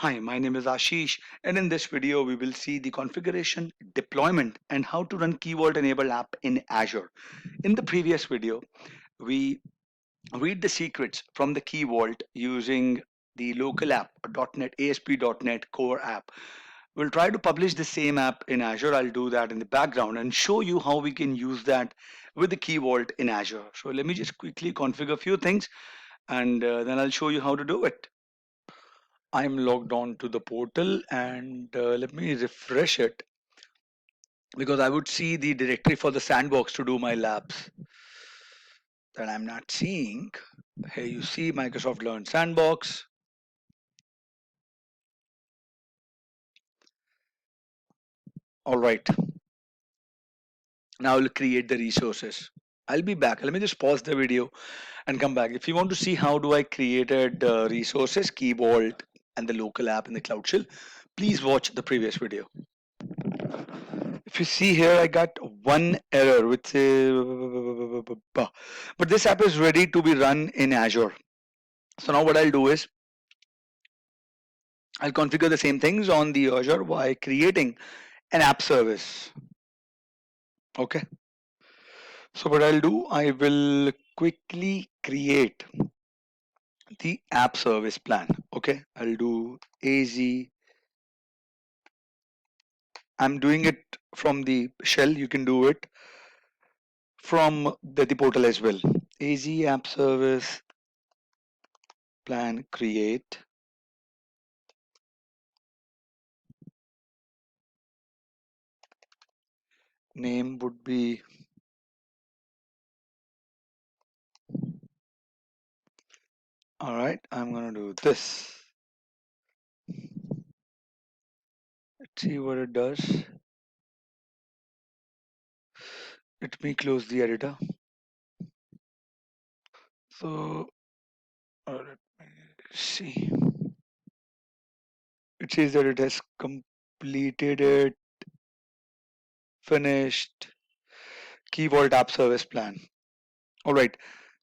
Hi, my name is Ashish, and in this video, we will see the configuration, deployment, and how to run Key Vault enabled app in Azure. In the previous video, we read the secrets from the Key Vault using the local app, .NET, ASP.NET Core app. We'll try to publish the same app in Azure. I'll do that in the background and show you how we can use that with the Key Vault in Azure. So let me just quickly configure a few things, and then I'll show you how to do it. I'm logged on to the portal, and let me refresh it because I would see the directory for the sandbox to do my labs that I'm not seeing. Here you see Microsoft Learn Sandbox. All right, now I'll create the resources. I'll be back. Let me just pause the video and come back. If you want to see how do I created resources, Key Vault, and the local app in the Cloud Shell, please watch the previous video. If you see here, I got one error which says, but this app is ready to be run in Azure. So now what I'll do is I'll configure the same things on the Azure by creating an app service. Okay. So what I'll do, I will quickly create the app service plan. Okay. I'll do AZ. I'm doing it from the shell. You can do it from the portal as well. AZ app service plan create. Name would be all right. I'm gonna do this. Let's see what it does. Let me close the editor. So let me see. It says that it has completed it, finished. Key Vault app service plan. All right.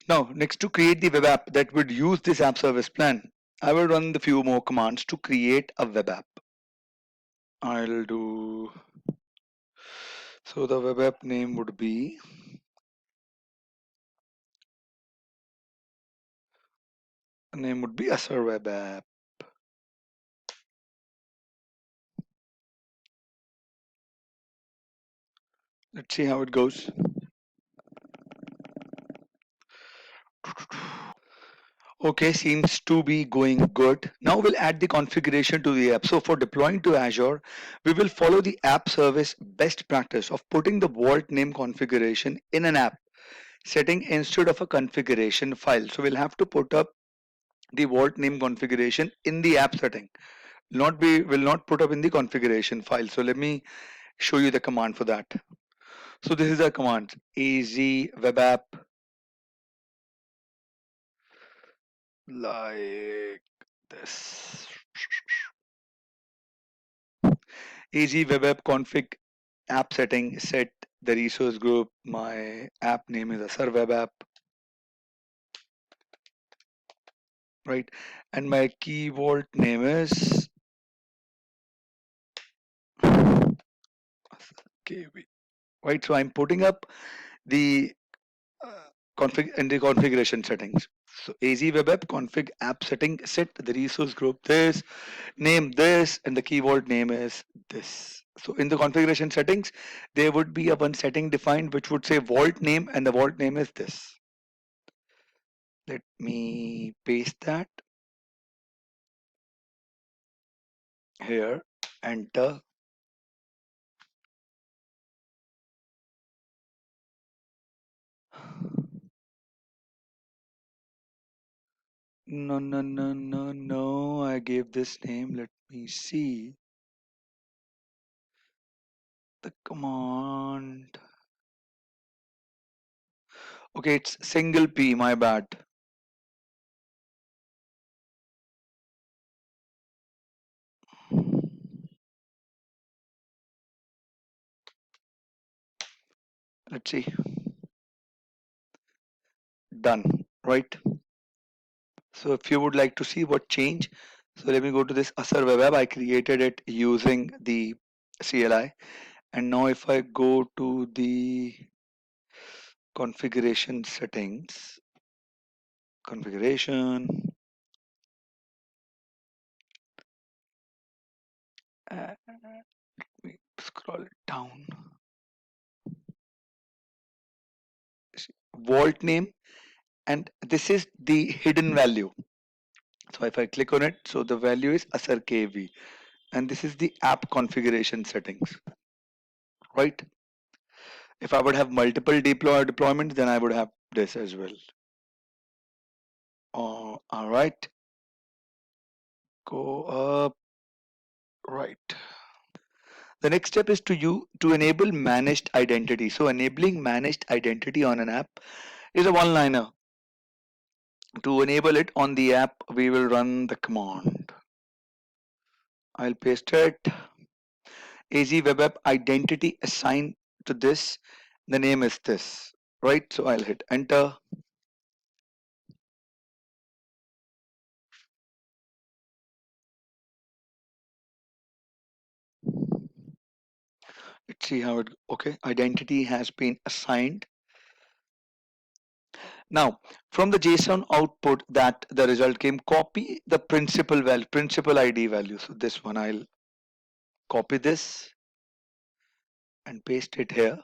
Now, next to create the web app that would use this app service plan, I will run the few more commands to create a web app. I'll do, so the web app name would be Azure web app. Let's see how it goes. Okay, seems to be going good. Now we'll add the configuration to the app. So for deploying to Azure, we will follow the app service best practice of putting the vault name configuration in an app setting instead of a configuration file. So we'll have to put up the vault name configuration in the app setting. Will not put up in the configuration file. So let me show you the command for that. So this is a command: az web app, like this. Az web app config app setting, set the resource group. My app name is Azure web app, right? And my key vault name is KB, right? So I'm putting up the config in the configuration settings. So AZ web app config app setting, set the resource group this, name this, and the key vault name is this. So in the configuration settings, there would be a one setting defined which would say vault name, and the vault name is this. Let me paste that here, enter. No, no, no, no, no. I gave this name. Let me see the command. Okay, it's single P, my bad. Let's see. Done, right? So if you would like to see what change, So let me go to this Azure web app. I created it using the CLI. And now if I go to the configuration settings, configuration, let me scroll it down. Vault name, and this is the hidden value. So if I click on it, so the value is Azure KV, and this is the app configuration settings, right? If I would have multiple deployments, then I would have this as well. All right, go up, right. The next step is to enable managed identity. So enabling managed identity on an app is a one-liner. To enable it on the app, we will run the command. I'll paste it. AZ web app identity assigned to this. The name is this, right? So I'll hit enter. Let's see how it. Okay, identity has been assigned. Now, from the JSON output that the result came, copy the principal value, principal ID value. So this one, I'll copy this and paste it here.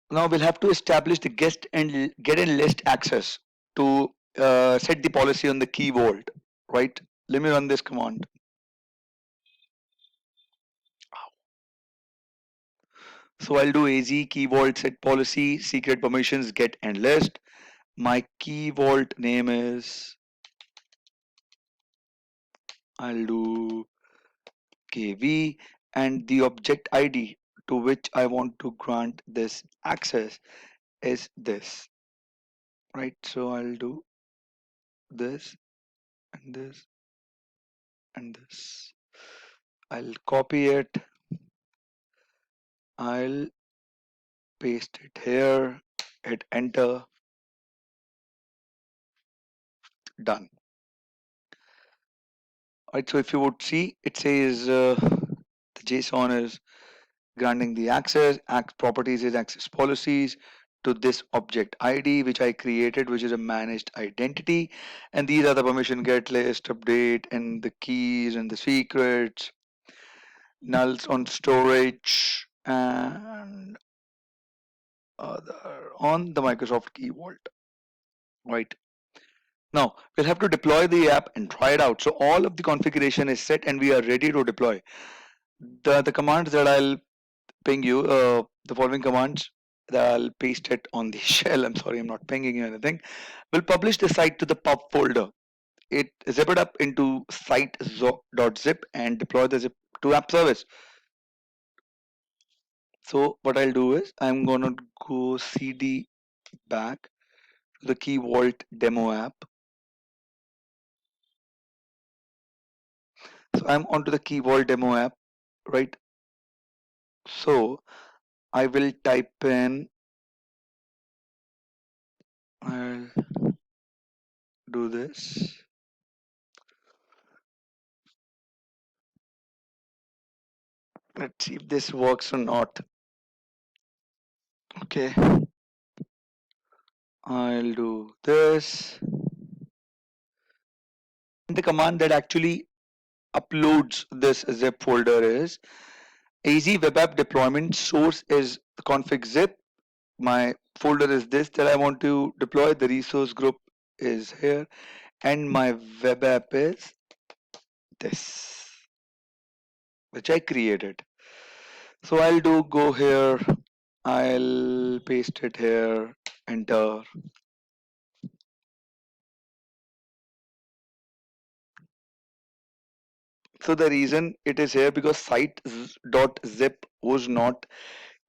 Now we'll have to establish the guest and get and list access to set the policy on the key vault, right? Let me run this command. So I'll do AZ key vault set policy, secret permissions, get and list. My key vault name is, I'll do KV, and the object ID to which I want to grant this access is this, right? So I'll do this and this and this. I'll copy it. I'll paste it here, hit enter, done. Alright, so if you would see, it says the JSON is granting the access, properties is access policies to this object ID which I created, which is a managed identity, and these are the permission get list, update, and the keys and the secrets, nulls on storage, and other on the Microsoft Key Vault, right? Now we'll have to deploy the app and try it out. So all of the configuration is set and we are ready to deploy. The commands that I'll ping you, the following commands that I'll paste it on the shell. I'm sorry, I'm not pinging you anything. We'll publish the site to the pub folder. It zip it up into site.zip and deploy the zip to app service. So what I'll do is I'm gonna go cd back to the Key Vault demo app. So I'm onto the Key Vault demo app, right? So I will type in, I'll do this. Let's see if this works or not. Okay, I'll do this. The command that actually uploads this zip folder is AZ web app deployment source is config zip. My folder is this that I want to deploy. The resource group is here, and my web app is this, which I created. So I'll do go here. I'll paste it here, enter. So the reason it is here because site.zip was not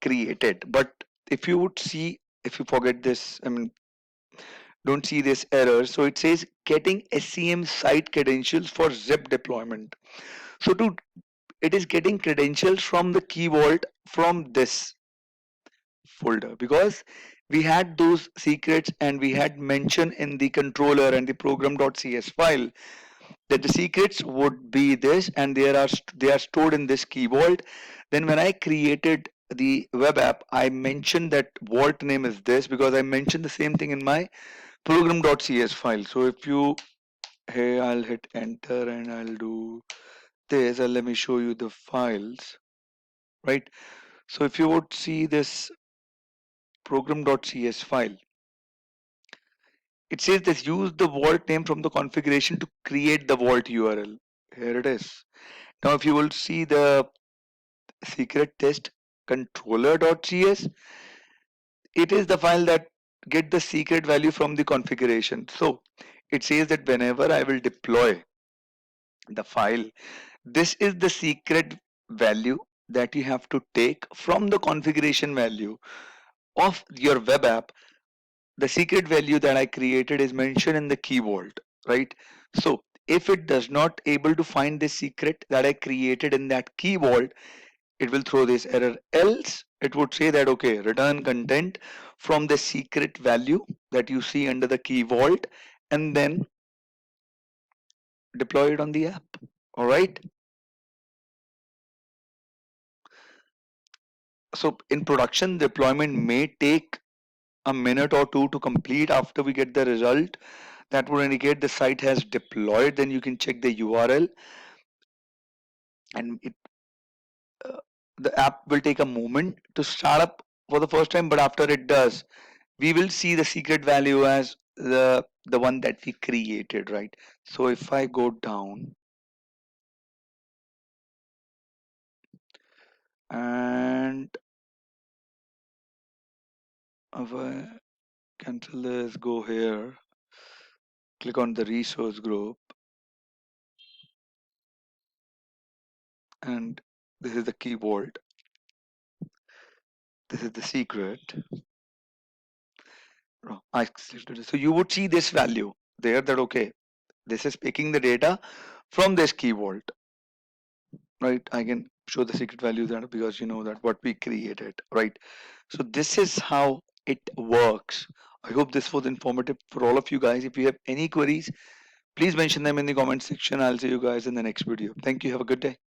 created. But if you would see, if you forget this, I mean, don't see this error. So it says getting SCM site credentials for zip deployment. So it is getting credentials from the key vault from this folder because we had those secrets and we had mentioned in the controller and the program.cs file that the secrets would be this and they are stored in this key vault. Then when I created the web app, I mentioned that vault name is this because I mentioned the same thing in my program.cs file. So if you, hey, I'll hit enter and I'll do this and let me show you the files, right? So if you would see this program.cs file, it says this use the vault name from the configuration to create the vault URL. Here it is. Now if you will see the secret test controller.cs, it is the file that get the secret value from the configuration. So it says that whenever I will deploy the file, this is the secret value that you have to take from the configuration value of your web app. The secret value that I created is mentioned in the key vault, right? So if it does not able to find the secret that I created in that key vault, it will throw this error. Else it would say that okay, return content from the secret value that you see under the key vault and then deploy it on the app. All right. So in production, deployment may take a minute or two to complete after we get the result that would indicate the site has deployed. Then you can check the URL and uh, the app will take a moment to start up for the first time, but after it does, we will see the secret value as the one that we created, right? So if I go down and if I cancel this, go here, click on the resource group, and this is the key vault, this is the secret. I selected it. So you would see this value there that okay, this is picking the data from this key vault, right? I can show the secret value there because you know that what we created, right? So this is how it works. I hope this was informative for all of you guys. If you have any queries, please mention them in the comment section. I'll see you guys in the next video. Thank you. Have a good day.